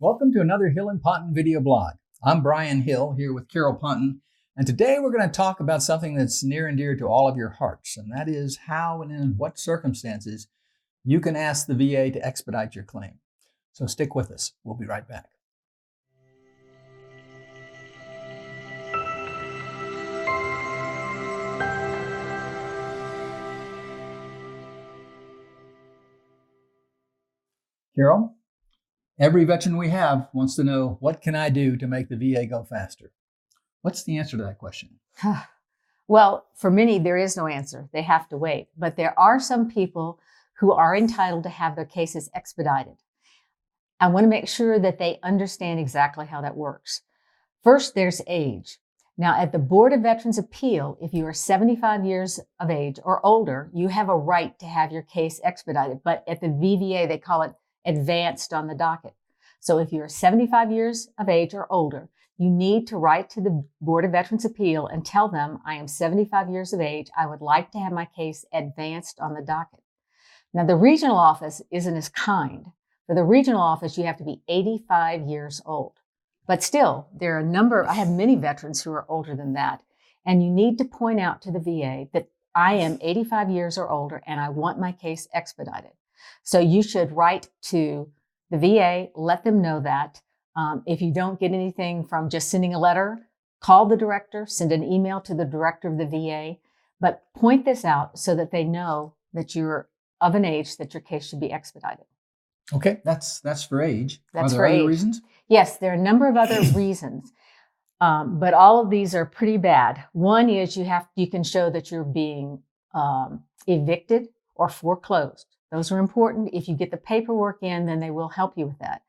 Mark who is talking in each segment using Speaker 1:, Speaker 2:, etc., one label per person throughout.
Speaker 1: Welcome to another Hill and Ponton video blog. I'm Brian Hill here with Carol Ponton, and today we're going to talk about something that's near and dear to all of your hearts, and that is how and in what circumstances you can ask the VA to expedite your claim. So stick with us. We'll be right back. Carol? Every veteran we have wants to know, what can I do to make the VA go faster? What's the answer to that question?
Speaker 2: Well, for many, there is no answer. They have to wait. But there are some people who are entitled to have their cases expedited. I want to make sure that they understand exactly how that works. First, there's age. Now, at the Board of Veterans' Appeal, if you are 75 years of age or older, you have a right to have your case expedited. But at the VVA, they call it advanced on the docket. So if you're 75 years of age or older, you need to write to the Board of Veterans' Appeal and tell them, I am 75 years of age. I would like to have my case advanced on the docket. Now, the regional office isn't as kind. For the regional office, you have to be 85 years old. But still, there are I have many veterans who are older than that. And you need to point out to the VA that I am 85 years or older and I want my case expedited. So you should write to the VA, let them know that. If you don't get anything from just sending a letter, call the director, send an email to the director of the VA, but point this out so that they know that you're of an age that your case should be expedited.
Speaker 1: Okay, that's for age.
Speaker 2: That's
Speaker 1: are
Speaker 2: for
Speaker 1: there other
Speaker 2: age.
Speaker 1: reasons?
Speaker 2: Yes, there are a number of other reasons, but all of these are pretty bad. One is you can show that you're being evicted or foreclosed. Those are important. If you get the paperwork in, then they will help you with that.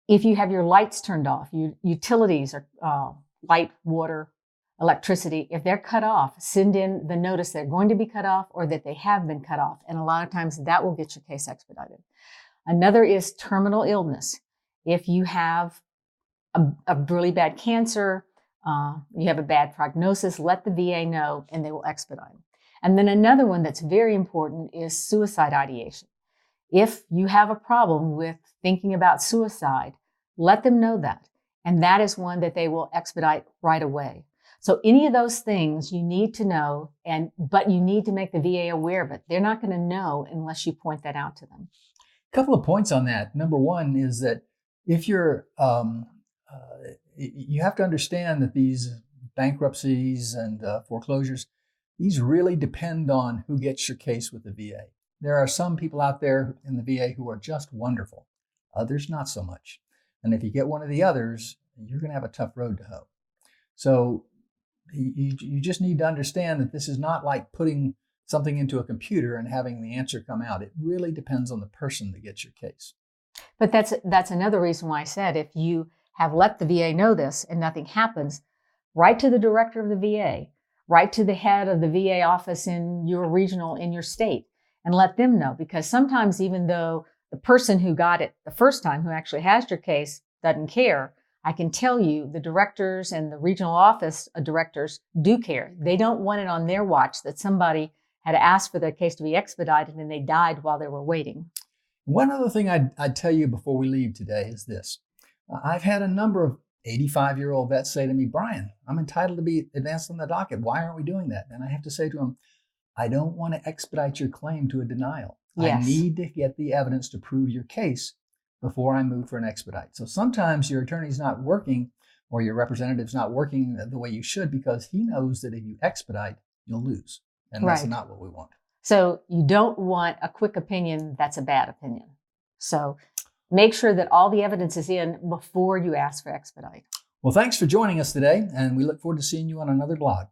Speaker 2: If you have your lights turned off, your utilities are light, water, electricity, if they're cut off, send in the notice they're going to be cut off or that they have been cut off. And a lot of times that will get your case expedited. Another is terminal illness. If you have a really bad cancer, you have a bad prognosis, let the VA know and they will expedite. And then another one that's very important is suicide ideation. If you have a problem with thinking about suicide, let them know that. And that is one that they will expedite right away. So any of those things you need to know, but you need to make the VA aware of it. They're not going to know unless you point that out to them.
Speaker 1: A couple of points on that. Number one is that if you're, you have to understand that these bankruptcies and foreclosures, these really depend on who gets your case with the VA. There are some people out there in the VA who are just wonderful. Others not so much. And if you get one of the others, you're going to have a tough road to hoe. So you just need to understand that this is not like putting something into a computer and having the answer come out. It really depends on the person that gets your case.
Speaker 2: But that's another reason why I said if you have let the VA know this and nothing happens, write to the director of the VA, write to the head of the VA office in your state, and let them know. Because sometimes even though the person who got it the first time, who actually has your case, doesn't care, I can tell you the directors and the regional office directors do care. They don't want it on their watch that somebody had asked for their case to be expedited and they died while they were waiting.
Speaker 1: One other thing I'd tell you before we leave today is this. I've had a number of 85-year-old vets say to me, Brian, I'm entitled to be advanced on the docket. Why aren't we doing that? And I have to say to them, I don't want to expedite your claim to a denial.
Speaker 2: Yes.
Speaker 1: I need to get the evidence to prove your case before I move for an expedite. So sometimes your attorney's not working or your representative's not working the way you should because he knows that if you expedite, you'll lose. And that's not what we want.
Speaker 2: So you don't want a quick opinion that's a bad opinion. So make sure that all the evidence is in before you ask for expedite.
Speaker 1: Well, thanks for joining us today, and we look forward to seeing you on another blog.